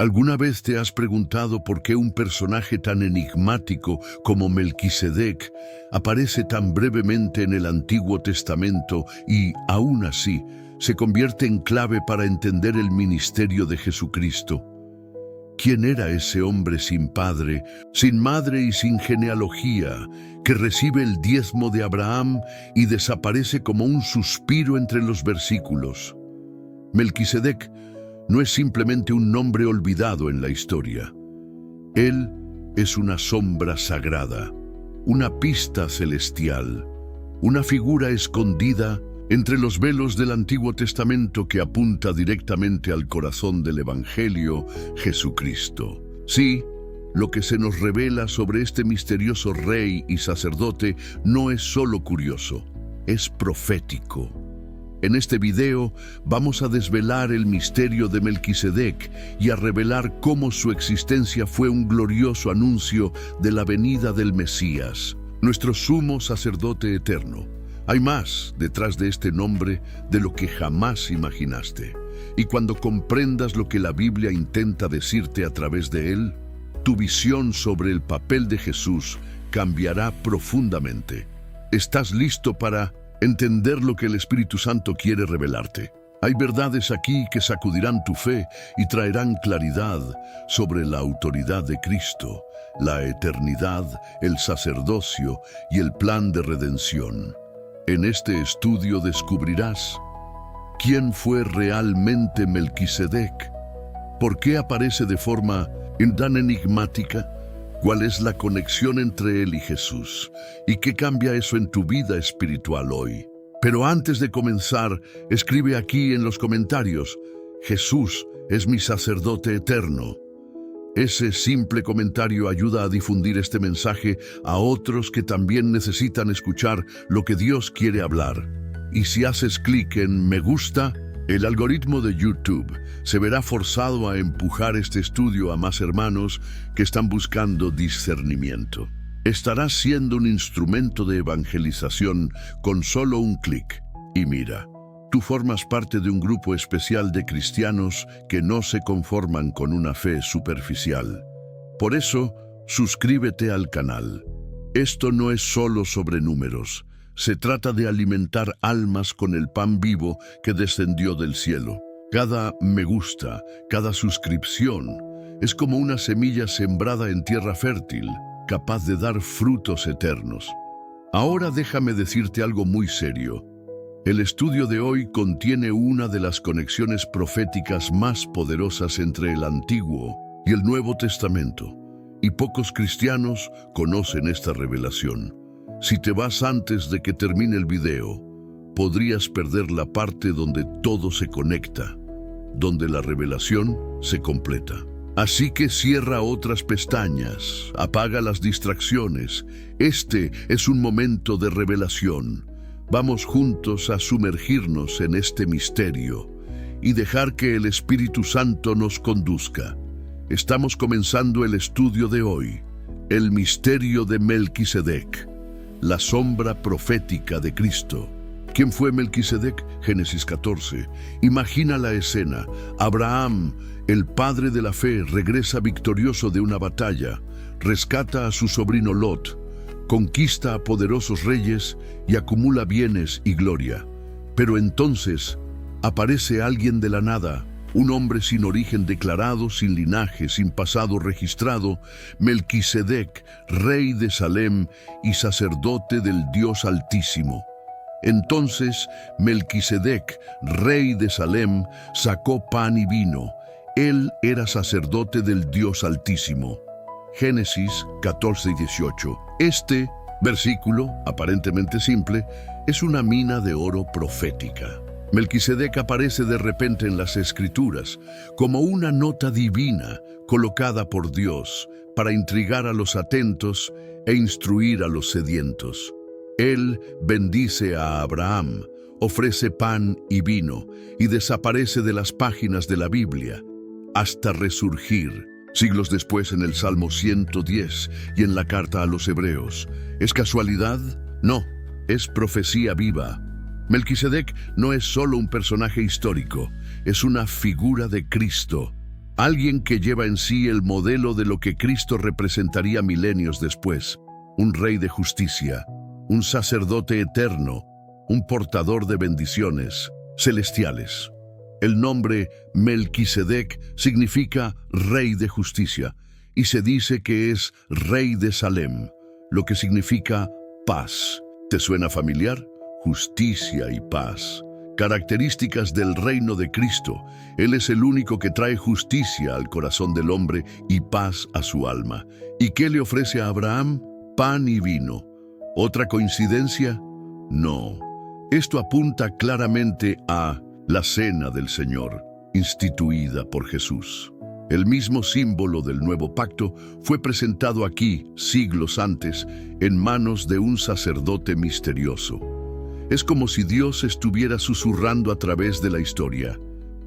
¿Alguna vez te has preguntado por qué un personaje tan enigmático como Melquisedec aparece tan brevemente en el Antiguo Testamento y, aún así, se convierte en clave para entender el ministerio de Jesucristo? ¿Quién era ese hombre sin padre, sin madre y sin genealogía, que recibe el diezmo de Abraham y desaparece como un suspiro entre los versículos? Melquisedec no es simplemente un nombre olvidado en la historia. Él es una sombra sagrada, una pista celestial, una figura escondida entre los velos del Antiguo Testamento que apunta directamente al corazón del Evangelio, Jesucristo. Sí, lo que se nos revela sobre este misterioso rey y sacerdote no es solo curioso, es profético. En este video vamos a desvelar el misterio de Melquisedec y a revelar cómo su existencia fue un glorioso anuncio de la venida del Mesías, nuestro sumo sacerdote eterno. Hay más detrás de este nombre de lo que jamás imaginaste. Y cuando comprendas lo que la Biblia intenta decirte a través de él, tu visión sobre el papel de Jesús cambiará profundamente. ¿Estás listo para entender lo que el Espíritu Santo quiere revelarte? Hay verdades aquí que sacudirán tu fe y traerán claridad sobre la autoridad de Cristo, la eternidad, el sacerdocio y el plan de redención. En este estudio descubrirás quién fue realmente Melquisedec, por qué aparece de forma tan enigmática, cuál es la conexión entre él y Jesús y qué cambia eso en tu vida espiritual hoy. Pero antes de comenzar, escribe aquí en los comentarios: Jesús es mi sacerdote eterno. Ese simple comentario ayuda a difundir este mensaje a otros que también necesitan escuchar lo que Dios quiere hablar. Y si haces clic en me gusta, el algoritmo de YouTube se verá forzado a empujar este estudio a más hermanos que están buscando discernimiento. Estarás siendo un instrumento de evangelización con solo un clic. Y mira, tú formas parte de un grupo especial de cristianos que no se conforman con una fe superficial. Por eso, suscríbete al canal. Esto no es solo sobre números. Se trata de alimentar almas con el pan vivo que descendió del cielo. Cada me gusta, cada suscripción, es como una semilla sembrada en tierra fértil, capaz de dar frutos eternos. Ahora déjame decirte algo muy serio. El estudio de hoy contiene una de las conexiones proféticas más poderosas entre el Antiguo y el Nuevo Testamento, y pocos cristianos conocen esta revelación. Si te vas antes de que termine el video, podrías perder la parte donde todo se conecta, donde la revelación se completa. Así que cierra otras pestañas, apaga las distracciones. Este es un momento de revelación. Vamos juntos a sumergirnos en este misterio y dejar que el Espíritu Santo nos conduzca. Estamos comenzando el estudio de hoy, el misterio de Melquisedec, la sombra profética de Cristo. ¿Quién fue Melquisedec? Génesis 14. Imagina la escena. Abraham, el padre de la fe, regresa victorioso de una batalla, rescata a su sobrino Lot, conquista a poderosos reyes y acumula bienes y gloria. Pero entonces aparece alguien de la nada, un hombre sin origen declarado, sin linaje, sin pasado registrado, Melquisedec, rey de Salem y sacerdote del Dios Altísimo. Entonces Melquisedec, rey de Salem, sacó pan y vino. Él era sacerdote del Dios Altísimo. Génesis 14 y 18. Este versículo, aparentemente simple, es una mina de oro profética. Melquisedec aparece de repente en las Escrituras como una nota divina colocada por Dios para intrigar a los atentos e instruir a los sedientos. Él bendice a Abraham, ofrece pan y vino y desaparece de las páginas de la Biblia hasta resurgir siglos después en el Salmo 110 y en la carta a los Hebreos. ¿Es casualidad? No, es profecía viva. Melquisedec no es solo un personaje histórico, es una figura de Cristo. Alguien que lleva en sí el modelo de lo que Cristo representaría milenios después. Un rey de justicia, un sacerdote eterno, un portador de bendiciones celestiales. El nombre Melquisedec significa rey de justicia y se dice que es rey de Salem, lo que significa paz. ¿Te suena familiar? Justicia y paz. Características del reino de Cristo. Él es el único que trae justicia al corazón del hombre y paz a su alma. ¿Y qué le ofrece a Abraham? Pan y vino. ¿Otra coincidencia? No. Esto apunta claramente a la cena del Señor, instituida por Jesús. El mismo símbolo del nuevo pacto fue presentado aquí, siglos antes, en manos de un sacerdote misterioso. Es como si Dios estuviera susurrando a través de la historia.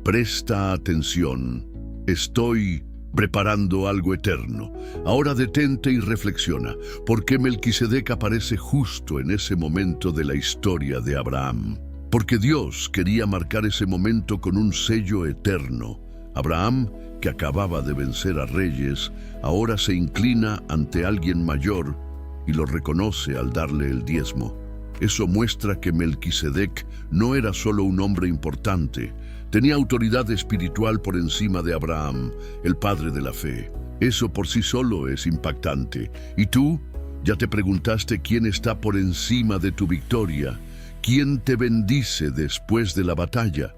Presta atención, estoy preparando algo eterno. Ahora detente y reflexiona, ¿por qué Melquisedec aparece justo en ese momento de la historia de Abraham? Porque Dios quería marcar ese momento con un sello eterno. Abraham, que acababa de vencer a reyes, ahora se inclina ante alguien mayor y lo reconoce al darle el diezmo. Eso muestra que Melquisedec no era solo un hombre importante, tenía autoridad espiritual por encima de Abraham, el padre de la fe. Eso por sí solo es impactante. ¿Y tú? ¿Ya te preguntaste quién está por encima de tu victoria? ¿Quién te bendice después de la batalla?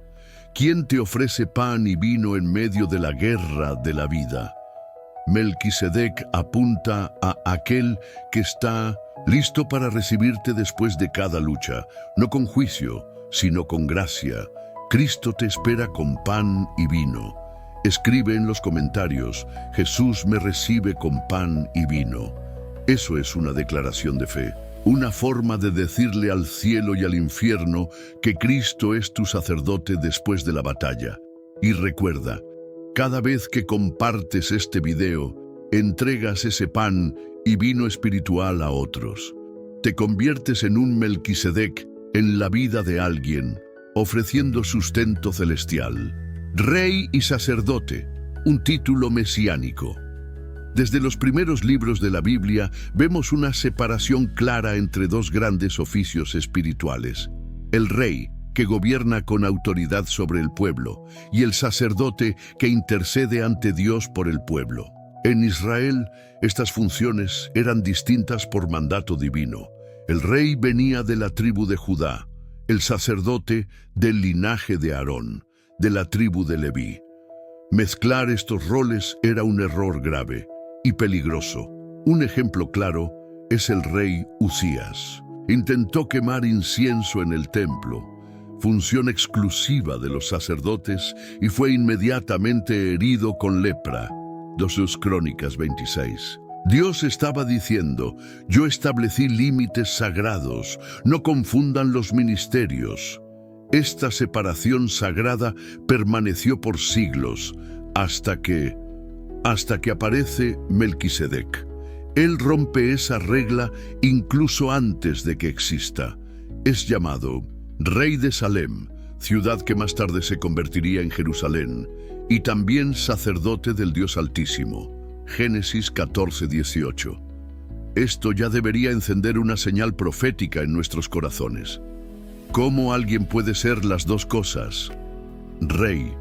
¿Quién te ofrece pan y vino en medio de la guerra de la vida? Melquisedec apunta a aquel que está listo para recibirte después de cada lucha, no con juicio, sino con gracia. Cristo te espera con pan y vino. Escribe en los comentarios, Jesús me recibe con pan y vino. Eso es una declaración de fe, una forma de decirle al cielo y al infierno que Cristo es tu sacerdote después de la batalla. Y recuerda, cada vez que compartes este video, entregas ese pan y vino espiritual a otros. Te conviertes en un Melquisedec en la vida de alguien, ofreciendo sustento celestial. Rey y sacerdote, un título mesiánico. Desde los primeros libros de la Biblia vemos una separación clara entre dos grandes oficios espirituales. El rey, que gobierna con autoridad sobre el pueblo, y el sacerdote que intercede ante Dios por el pueblo. En Israel, estas funciones eran distintas por mandato divino. El rey venía de la tribu de Judá, el sacerdote del linaje de Aarón, de la tribu de Leví. Mezclar estos roles era un error grave y peligroso. Un ejemplo claro es el rey Usías. Intentó quemar incienso en el templo, función exclusiva de los sacerdotes, y fue inmediatamente herido con lepra. 2 Crónicas 26. Dios estaba diciendo, yo establecí límites sagrados, no confundan los ministerios. Esta separación sagrada permaneció por siglos, hasta que aparece Melquisedec. Él rompe esa regla incluso antes de que exista. Es llamado Rey de Salem, ciudad que más tarde se convertiría en Jerusalén, y también sacerdote del Dios Altísimo. Génesis 14:18. Esto ya debería encender una señal profética en nuestros corazones. ¿Cómo alguien puede ser las dos cosas, rey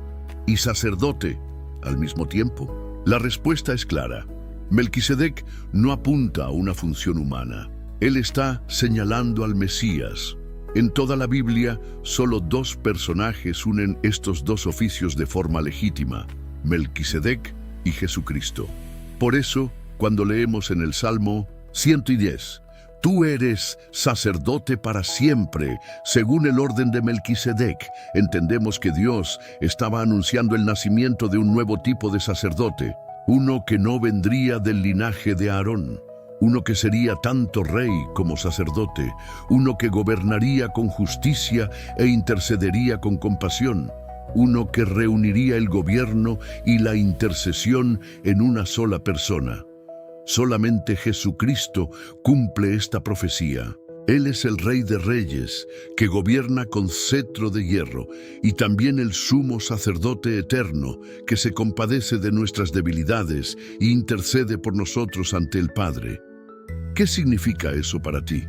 y sacerdote, al mismo tiempo? La respuesta es clara. Melquisedec no apunta a una función humana. Él está señalando al Mesías. En toda la Biblia, solo dos personajes unen estos dos oficios de forma legítima: Melquisedec y Jesucristo. Por eso, cuando leemos en el Salmo 110, tú eres sacerdote para siempre, según el orden de Melquisedec, entendemos que Dios estaba anunciando el nacimiento de un nuevo tipo de sacerdote, uno que no vendría del linaje de Aarón, uno que sería tanto rey como sacerdote, uno que gobernaría con justicia e intercedería con compasión, uno que reuniría el gobierno y la intercesión en una sola persona. Solamente Jesucristo cumple esta profecía. Él es el Rey de Reyes, que gobierna con cetro de hierro, y también el sumo sacerdote eterno, que se compadece de nuestras debilidades e intercede por nosotros ante el Padre. ¿Qué significa eso para ti?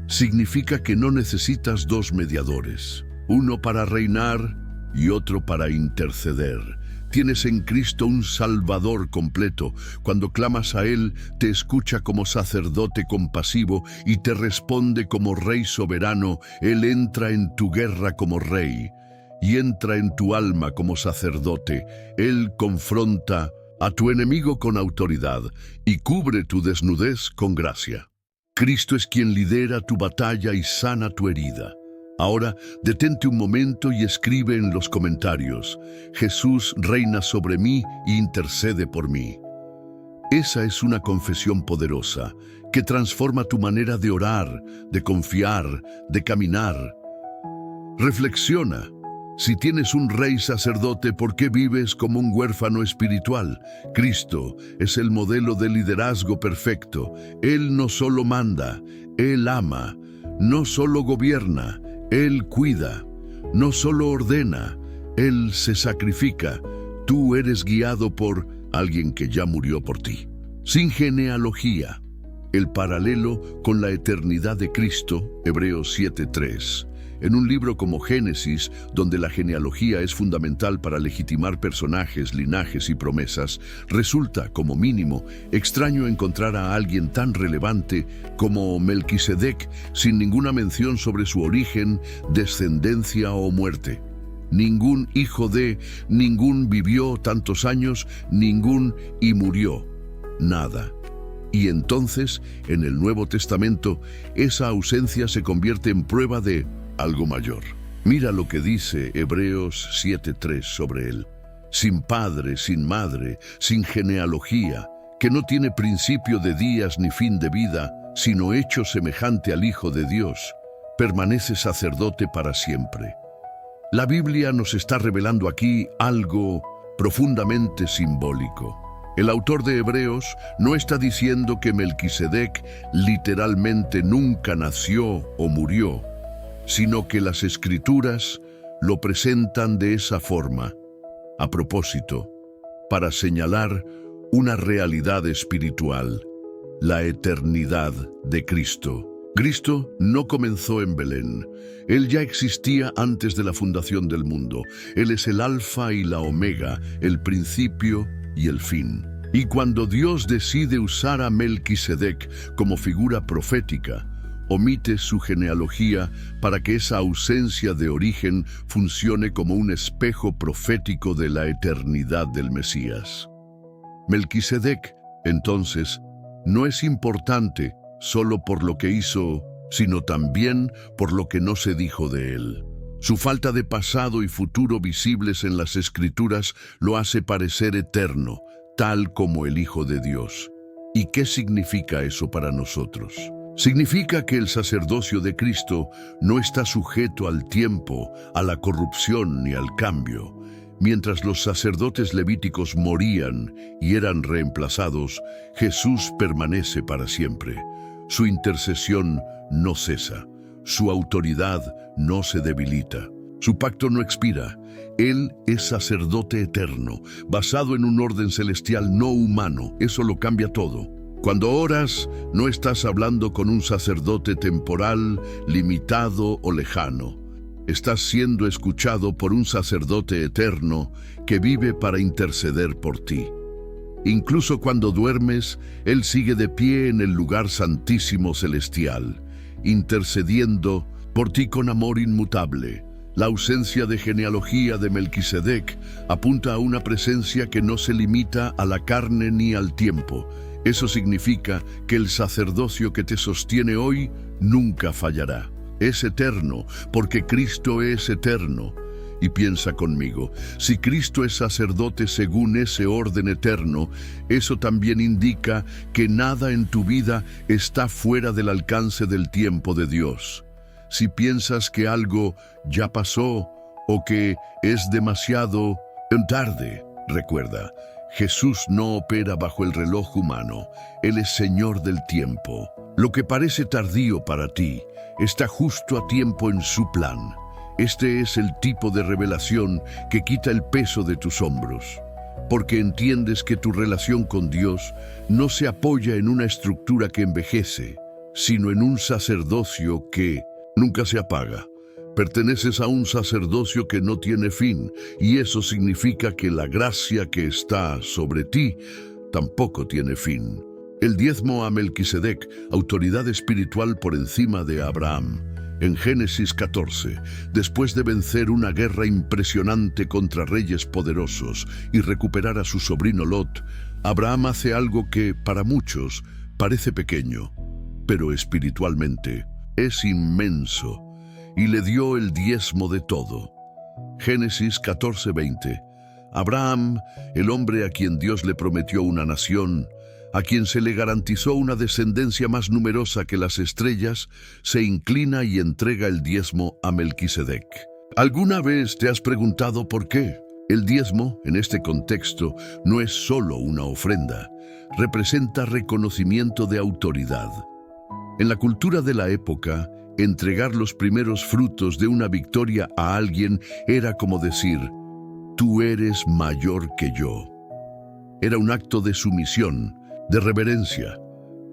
Significa que no necesitas dos mediadores, uno para reinar y otro para interceder. Tienes en Cristo un Salvador completo. Cuando clamas a Él, te escucha como sacerdote compasivo y te responde como Rey soberano. Él entra en tu guerra como Rey y entra en tu alma como sacerdote. Él confronta a tu enemigo con autoridad y cubre tu desnudez con gracia. Cristo es quien lidera tu batalla y sana tu herida. Ahora, detente un momento y escribe en los comentarios: Jesús reina sobre mí e intercede por mí. Esa es una confesión poderosa que transforma tu manera de orar, de confiar, de caminar. Reflexiona. Si tienes un rey sacerdote, ¿por qué vives como un huérfano espiritual? Cristo es el modelo de liderazgo perfecto. Él no solo manda, Él ama. No solo gobierna, Él cuida. No solo ordena, Él se sacrifica. Tú eres guiado por alguien que ya murió por ti. Sin genealogía. El paralelo con la eternidad de Cristo, Hebreos 7:3. En un libro como Génesis, donde la genealogía es fundamental para legitimar personajes, linajes y promesas, resulta, como mínimo, extraño encontrar a alguien tan relevante como Melquisedec sin ninguna mención sobre su origen, descendencia o muerte. Ningún hijo de, ningún vivió tantos años, ningún y murió. Nada. Y entonces, en el Nuevo Testamento, esa ausencia se convierte en prueba de algo mayor. Mira lo que dice Hebreos 7:3 sobre él. Sin padre, sin madre, sin genealogía, que no tiene principio de días ni fin de vida, sino hecho semejante al Hijo de Dios, permanece sacerdote para siempre. La Biblia nos está revelando aquí algo profundamente simbólico. El autor de Hebreos no está diciendo que Melquisedec literalmente nunca nació o murió, sino que las Escrituras lo presentan de esa forma, a propósito, para señalar una realidad espiritual, la eternidad de Cristo. Cristo no comenzó en Belén. Él ya existía antes de la fundación del mundo. Él es el Alfa y la Omega, el principio y el fin. Y cuando Dios decide usar a Melquisedec como figura profética, omite su genealogía para que esa ausencia de origen funcione como un espejo profético de la eternidad del Mesías. Melquisedec, entonces, no es importante solo por lo que hizo, sino también por lo que no se dijo de él. Su falta de pasado y futuro visibles en las Escrituras lo hace parecer eterno, tal como el Hijo de Dios. ¿Y qué significa eso para nosotros? Significa que el sacerdocio de Cristo no está sujeto al tiempo, a la corrupción ni al cambio. Mientras los sacerdotes levíticos morían y eran reemplazados, Jesús permanece para siempre. Su intercesión no cesa, su autoridad no se debilita, su pacto no expira. Él es sacerdote eterno, basado en un orden celestial no humano. Eso lo cambia todo. Cuando oras, no estás hablando con un sacerdote temporal, limitado o lejano. Estás siendo escuchado por un sacerdote eterno que vive para interceder por ti. Incluso cuando duermes, Él sigue de pie en el lugar santísimo celestial, intercediendo por ti con amor inmutable. La ausencia de genealogía de Melquisedec apunta a una presencia que no se limita a la carne ni al tiempo. Eso significa que el sacerdocio que te sostiene hoy nunca fallará. Es eterno, porque Cristo es eterno. Y piensa conmigo, si Cristo es sacerdote según ese orden eterno, eso también indica que nada en tu vida está fuera del alcance del tiempo de Dios. Si piensas que algo ya pasó o que es demasiado tarde, recuerda, Jesús no opera bajo el reloj humano. Él es Señor del tiempo. Lo que parece tardío para ti está justo a tiempo en su plan. Este es el tipo de revelación que quita el peso de tus hombros, porque entiendes que tu relación con Dios no se apoya en una estructura que envejece, sino en un sacerdocio que nunca se apaga. Perteneces a un sacerdocio que no tiene fin, y eso significa que la gracia que está sobre ti tampoco tiene fin. El diezmo a Melquisedec, autoridad espiritual por encima de Abraham. En Génesis 14, después de vencer una guerra impresionante contra reyes poderosos y recuperar a su sobrino Lot, Abraham hace algo que, para muchos, parece pequeño, pero espiritualmente es inmenso, y le dio el diezmo de todo. Génesis 14:20. Abraham, el hombre a quien Dios le prometió una nación, a quien se le garantizó una descendencia más numerosa que las estrellas, se inclina y entrega el diezmo a Melquisedec. ¿Alguna vez te has preguntado por qué? El diezmo, en este contexto, no es solo una ofrenda, representa reconocimiento de autoridad. En la cultura de la época, entregar los primeros frutos de una victoria a alguien era como decir, tú eres mayor que yo. Era un acto de sumisión, de reverencia,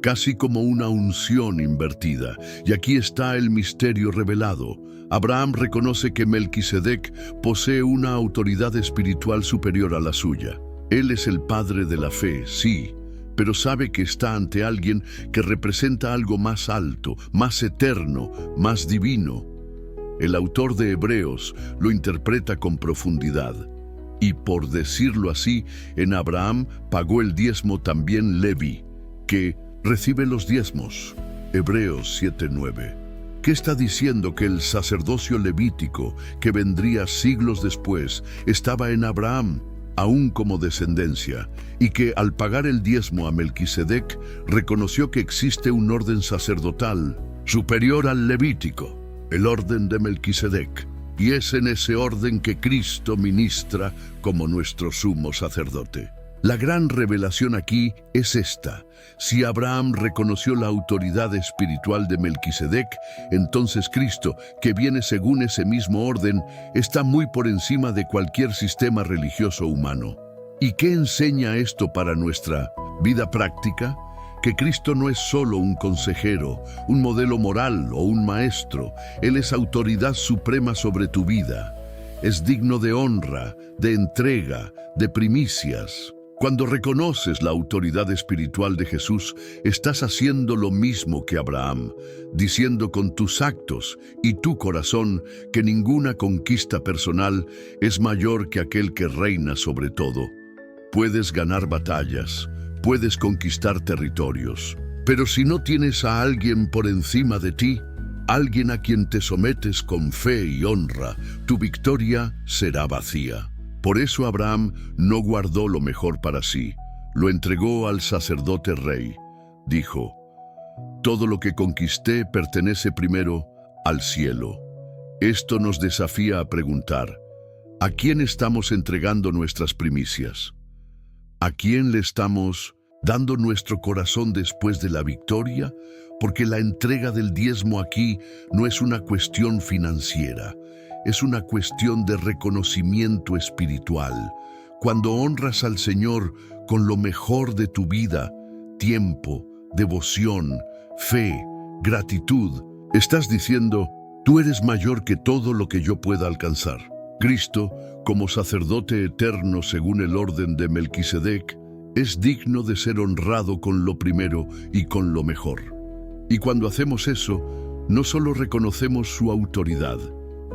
casi como una unción invertida. Y aquí está el misterio revelado. Abraham reconoce que Melquisedec posee una autoridad espiritual superior a la suya. Él es el padre de la fe, sí, pero sabe que está ante alguien que representa algo más alto, más eterno, más divino. El autor de Hebreos lo interpreta con profundidad. Y por decirlo así, en Abraham pagó el diezmo también Levi, que recibe los diezmos. Hebreos 7:9. ¿Qué está diciendo? Que el sacerdocio levítico, que vendría siglos después, estaba en Abraham, aún como descendencia, y que al pagar el diezmo a Melquisedec, reconoció que existe un orden sacerdotal superior al levítico, el orden de Melquisedec. Y es en ese orden que Cristo ministra como nuestro sumo sacerdote. La gran revelación aquí es esta. Si Abraham reconoció la autoridad espiritual de Melquisedec, entonces Cristo, que viene según ese mismo orden, está muy por encima de cualquier sistema religioso humano. ¿Y qué enseña esto para nuestra vida práctica? Que Cristo no es solo un consejero, un modelo moral o un maestro. Él es autoridad suprema sobre tu vida. Es digno de honra, de entrega, de primicias. Cuando reconoces la autoridad espiritual de Jesús, estás haciendo lo mismo que Abraham, diciendo con tus actos y tu corazón que ninguna conquista personal es mayor que aquel que reina sobre todo. Puedes ganar batallas, puedes conquistar territorios, pero si no tienes a alguien por encima de ti, alguien a quien te sometes con fe y honra, tu victoria será vacía. Por eso Abraham no guardó lo mejor para sí, lo entregó al sacerdote rey. Dijo, todo lo que conquisté pertenece primero al cielo. Esto nos desafía a preguntar, ¿a quién estamos entregando nuestras primicias? ¿A quién le estamos dando nuestro corazón después de la victoria? Porque la entrega del diezmo aquí no es una cuestión financiera, es una cuestión de reconocimiento espiritual. Cuando honras al Señor con lo mejor de tu vida, tiempo, devoción, fe, gratitud, estás diciendo, tú eres mayor que todo lo que yo pueda alcanzar. Cristo, como sacerdote eterno según el orden de Melquisedec, es digno de ser honrado con lo primero y con lo mejor. Y cuando hacemos eso, no solo reconocemos su autoridad,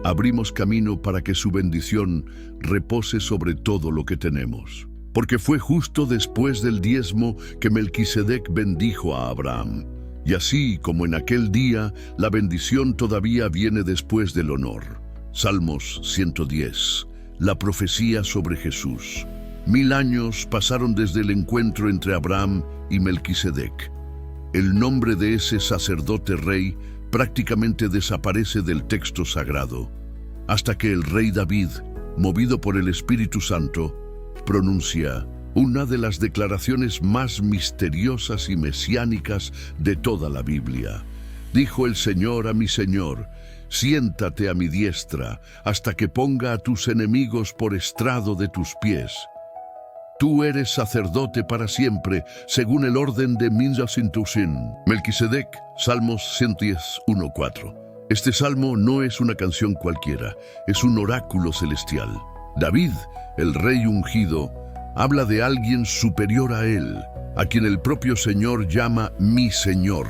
abrimos camino para que su bendición repose sobre todo lo que tenemos. Porque fue justo después del diezmo que Melquisedec bendijo a Abraham. Y así como en aquel día, la bendición todavía viene después del honor. Salmos 110. La profecía sobre Jesús. 1000 años pasaron desde el encuentro entre Abraham y Melquisedec. El nombre de ese sacerdote rey prácticamente desaparece del texto sagrado, hasta que el rey David, movido por el Espíritu Santo, pronuncia, una de las declaraciones más misteriosas y mesiánicas de toda la Biblia. Dijo el Señor a mi Señor: siéntate a mi diestra, hasta que ponga a tus enemigos por estrado de tus pies. Tú eres sacerdote para siempre, según el orden de Minzasintusin. Melquisedec, Salmos 110, 1-4. Este salmo no es una canción cualquiera, es un oráculo celestial. David, el rey ungido, habla de alguien superior a él, a quien el propio Señor llama mi Señor.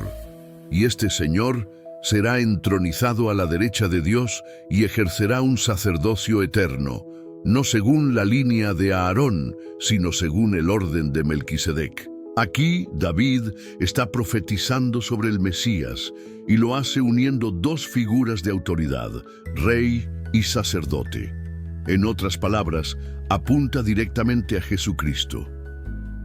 Y este Señor será entronizado a la derecha de Dios y ejercerá un sacerdocio eterno, no según la línea de Aarón, sino según el orden de Melquisedec. Aquí David está profetizando sobre el Mesías y lo hace uniendo dos figuras de autoridad, rey y sacerdote. En otras palabras, apunta directamente a Jesucristo.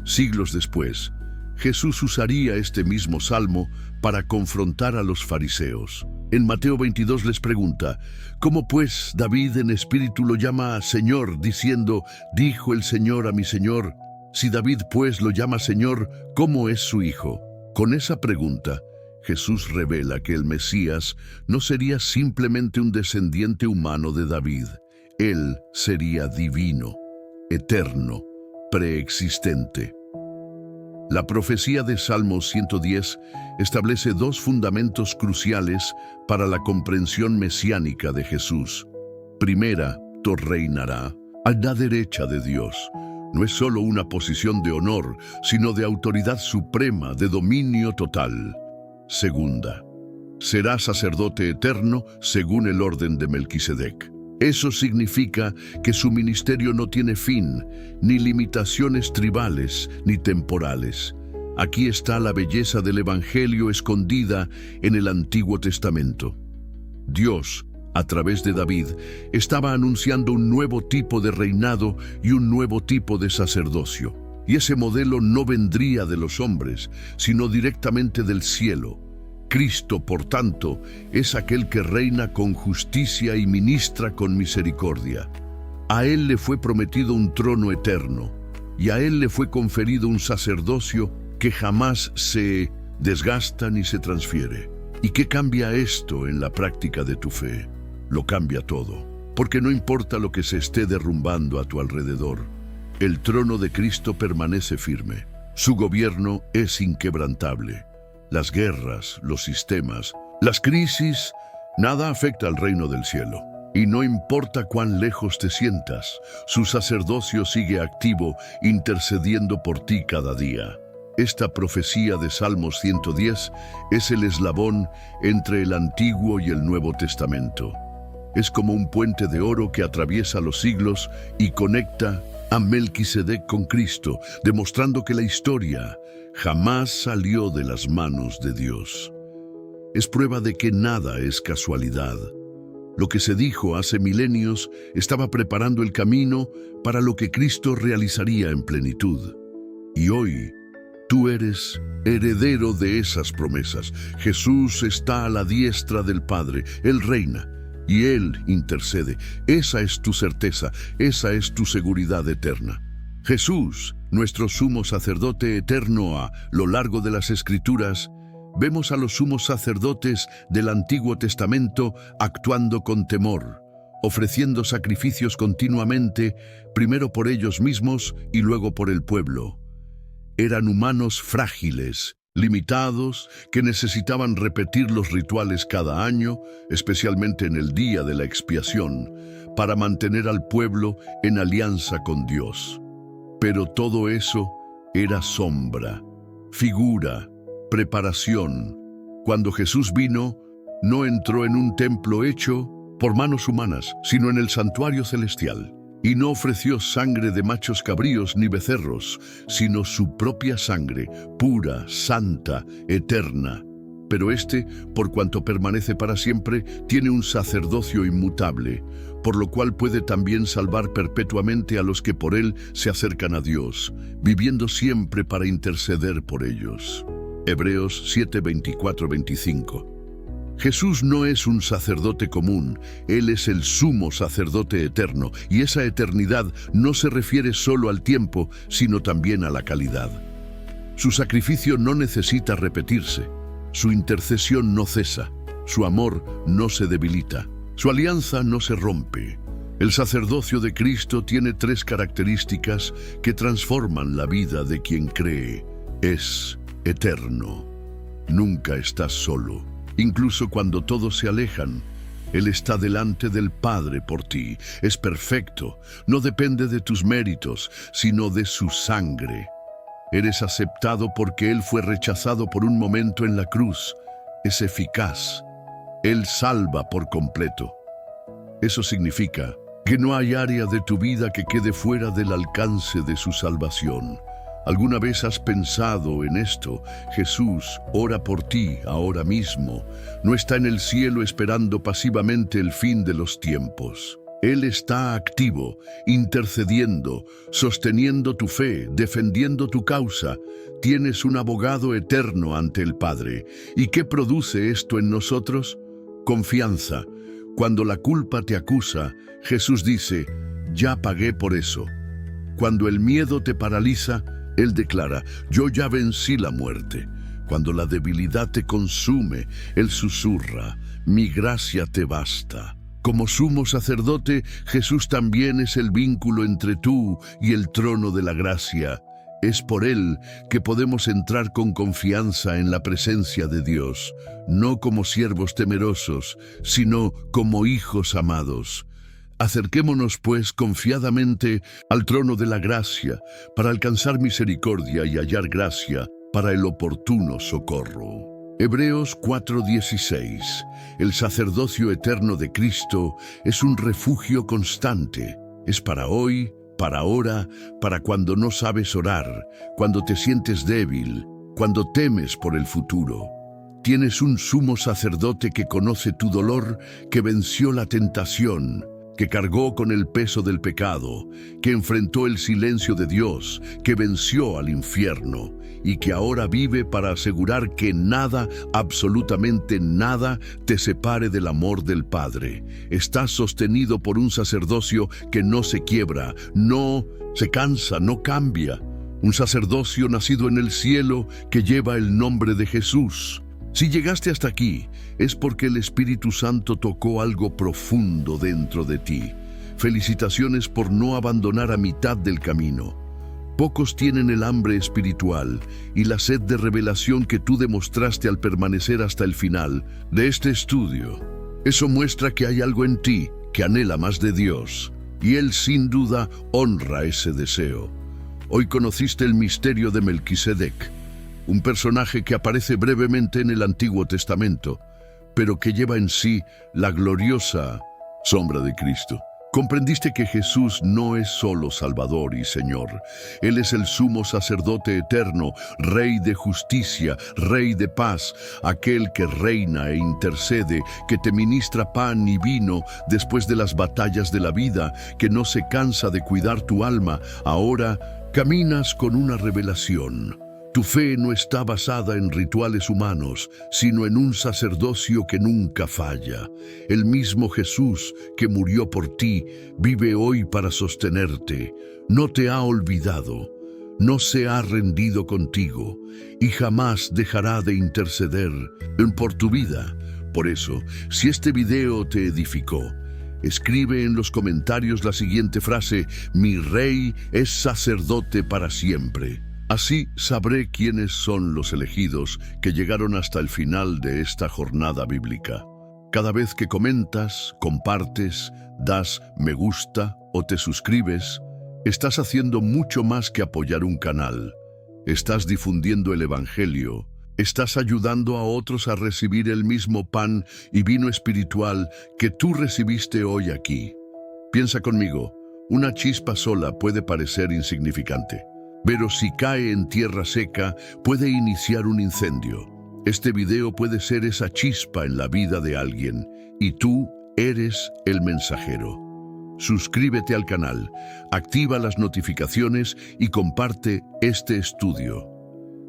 Siglos después, Jesús usaría este mismo salmo para confrontar a los fariseos. En Mateo 22 les pregunta: ¿cómo pues David en espíritu lo llama Señor, diciendo, dijo el Señor a mi Señor? Si David pues lo llama Señor, ¿cómo es su hijo? Con esa pregunta, Jesús revela que el Mesías no sería simplemente un descendiente humano de David. Él sería divino, eterno, preexistente. La profecía de Salmos 110 establece dos fundamentos cruciales para la comprensión mesiánica de Jesús. Primera, reinará a la derecha de Dios. No es solo una posición de honor, sino de autoridad suprema, de dominio total. Segunda, será sacerdote eterno según el orden de Melquisedec. Eso significa que su ministerio no tiene fin, ni limitaciones tribales ni temporales. Aquí está la belleza del Evangelio escondida en el Antiguo Testamento. Dios, a través de David, estaba anunciando un nuevo tipo de reinado y un nuevo tipo de sacerdocio. Y ese modelo no vendría de los hombres, sino directamente del cielo. Cristo, por tanto, es aquel que reina con justicia y ministra con misericordia. A Él le fue prometido un trono eterno, y a Él le fue conferido un sacerdocio que jamás se desgasta ni se transfiere. ¿Y qué cambia esto en la práctica de tu fe? Lo cambia todo, porque no importa lo que se esté derrumbando a tu alrededor, el trono de Cristo permanece firme. Su gobierno es inquebrantable. Las guerras, los sistemas, las crisis, nada afecta al reino del cielo. Y no importa cuán lejos te sientas, su sacerdocio sigue activo, intercediendo por ti cada día. Esta profecía de Salmos 110 es el eslabón entre el Antiguo y el Nuevo Testamento. Es como un puente de oro que atraviesa los siglos y conecta a Melquisedec con Cristo, demostrando que la historia jamás salió de las manos de Dios. Es prueba de que nada es casualidad. Lo que se dijo hace milenios estaba preparando el camino para lo que Cristo realizaría en plenitud. Y hoy, tú eres heredero de esas promesas. Jesús está a la diestra del Padre. Él reina y Él intercede. Esa es tu certeza, esa es tu seguridad eterna. Jesús, nuestro sumo sacerdote eterno. A lo largo de las Escrituras, vemos a los sumos sacerdotes del Antiguo Testamento actuando con temor, ofreciendo sacrificios continuamente, primero por ellos mismos y luego por el pueblo. Eran humanos frágiles, limitados, que necesitaban repetir los rituales cada año, especialmente en el día de la expiación, para mantener al pueblo en alianza con Dios. Pero todo eso era sombra, figura, preparación. Cuando Jesús vino, no entró en un templo hecho por manos humanas, sino en el santuario celestial. Y no ofreció sangre de machos cabríos ni becerros, sino su propia sangre, pura, santa, eterna. Pero por cuanto permanece para siempre, tiene un sacerdocio inmutable, por lo cual puede también salvar perpetuamente a los que por él se acercan a Dios, viviendo siempre para interceder por ellos. Hebreos 7, 24-25. Jesús no es un sacerdote común, Él es el sumo sacerdote eterno, y esa eternidad no se refiere solo al tiempo, sino también a la calidad. Su sacrificio no necesita repetirse, su intercesión no cesa, su amor no se debilita, su alianza no se rompe. El sacerdocio de Cristo tiene 3 características que transforman la vida de quien cree. Es eterno. Nunca estás solo. Incluso cuando todos se alejan, Él está delante del Padre por ti. Es perfecto. No depende de tus méritos, sino de su sangre. Eres aceptado porque Él fue rechazado por un momento en la cruz. Es eficaz. Él salva por completo. Eso significa que no hay área de tu vida que quede fuera del alcance de su salvación. ¿Alguna vez has pensado en esto? Jesús ora por ti ahora mismo. No está en el cielo esperando pasivamente el fin de los tiempos. Él está activo, intercediendo, sosteniendo tu fe, defendiendo tu causa. Tienes un abogado eterno ante el Padre. ¿Y qué produce esto en nosotros? Confianza. Cuando la culpa te acusa, Jesús dice, ya pagué por eso. Cuando el miedo te paraliza, Él declara, yo ya vencí la muerte. Cuando la debilidad te consume, Él susurra, mi gracia te basta. Como sumo sacerdote, Jesús también es el vínculo entre tú y el trono de la gracia. Es por Él que podemos entrar con confianza en la presencia de Dios, no como siervos temerosos, sino como hijos amados. Acerquémonos, pues, confiadamente al trono de la gracia, para alcanzar misericordia y hallar gracia para el oportuno socorro. Hebreos 4:16. El sacerdocio eterno de Cristo es un refugio constante. Es para hoy, para ahora, para cuando no sabes orar, cuando te sientes débil, cuando temes por el futuro. Tienes un sumo sacerdote que conoce tu dolor, que venció la tentación, que cargó con el peso del pecado, que enfrentó el silencio de Dios, que venció al infierno y que ahora vive para asegurar que nada, absolutamente nada, te separe del amor del Padre. Estás sostenido por un sacerdocio que no se quiebra, no se cansa, no cambia. Un sacerdocio nacido en el cielo que lleva el nombre de Jesús. Si llegaste hasta aquí, es porque el Espíritu Santo tocó algo profundo dentro de ti. Felicitaciones por no abandonar a mitad del camino. Pocos tienen el hambre espiritual y la sed de revelación que tú demostraste al permanecer hasta el final de este estudio. Eso muestra que hay algo en ti que anhela más de Dios, y Él sin duda honra ese deseo. Hoy conociste el misterio de Melquisedec, un personaje que aparece brevemente en el Antiguo Testamento, pero que lleva en sí la gloriosa sombra de Cristo. Comprendiste que Jesús no es solo Salvador y Señor. Él es el sumo sacerdote eterno, Rey de justicia, Rey de paz, aquel que reina e intercede, que te ministra pan y vino después de las batallas de la vida, que no se cansa de cuidar tu alma. Ahora caminas con una revelación. Tu fe no está basada en rituales humanos, sino en un sacerdocio que nunca falla. El mismo Jesús que murió por ti vive hoy para sostenerte. No te ha olvidado, no se ha rendido contigo y jamás dejará de interceder por tu vida. Por eso, si este video te edificó, escribe en los comentarios la siguiente frase: mi Rey es sacerdote para siempre. Así sabré quiénes son los elegidos que llegaron hasta el final de esta jornada bíblica. Cada vez que comentas, compartes, das me gusta o te suscribes, estás haciendo mucho más que apoyar un canal. Estás difundiendo el Evangelio, estás ayudando a otros a recibir el mismo pan y vino espiritual que tú recibiste hoy aquí. Piensa conmigo, una chispa sola puede parecer insignificante, pero si cae en tierra seca, puede iniciar un incendio. Este video puede ser esa chispa en la vida de alguien, y tú eres el mensajero. Suscríbete al canal, activa las notificaciones y comparte este estudio.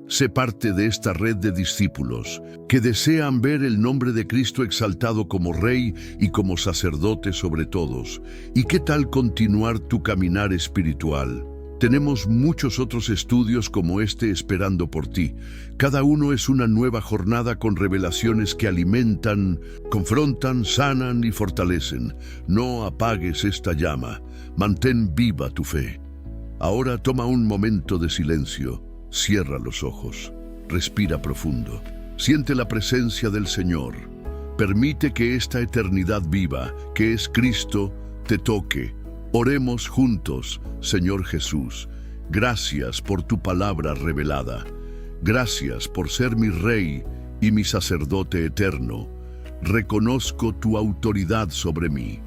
Sé parte de esta red de discípulos que desean ver el nombre de Cristo exaltado como Rey y como sacerdote sobre todos. ¿Y qué tal continuar tu caminar espiritual? Tenemos muchos otros estudios como este esperando por ti. Cada uno es una nueva jornada con revelaciones que alimentan, confrontan, sanan y fortalecen. No apagues esta llama. Mantén viva tu fe. Ahora toma un momento de silencio. Cierra los ojos. Respira profundo. Siente la presencia del Señor. Permite que esta eternidad viva, que es Cristo, te toque. Oremos juntos, Señor Jesús. Gracias por tu palabra revelada. Gracias por ser mi Rey y mi sacerdote eterno. Reconozco tu autoridad sobre mí.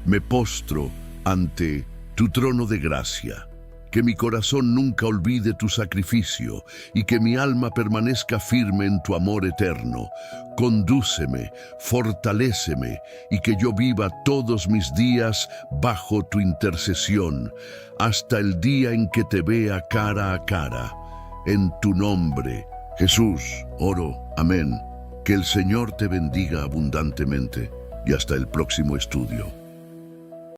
Me postro ante tu trono de gracia. Que mi corazón nunca olvide tu sacrificio y que mi alma permanezca firme en tu amor eterno. Condúceme, fortaléceme y que yo viva todos mis días bajo tu intercesión, hasta el día en que te vea cara a cara. En tu nombre, Jesús, oro. Amén. Que el Señor te bendiga abundantemente y hasta el próximo estudio.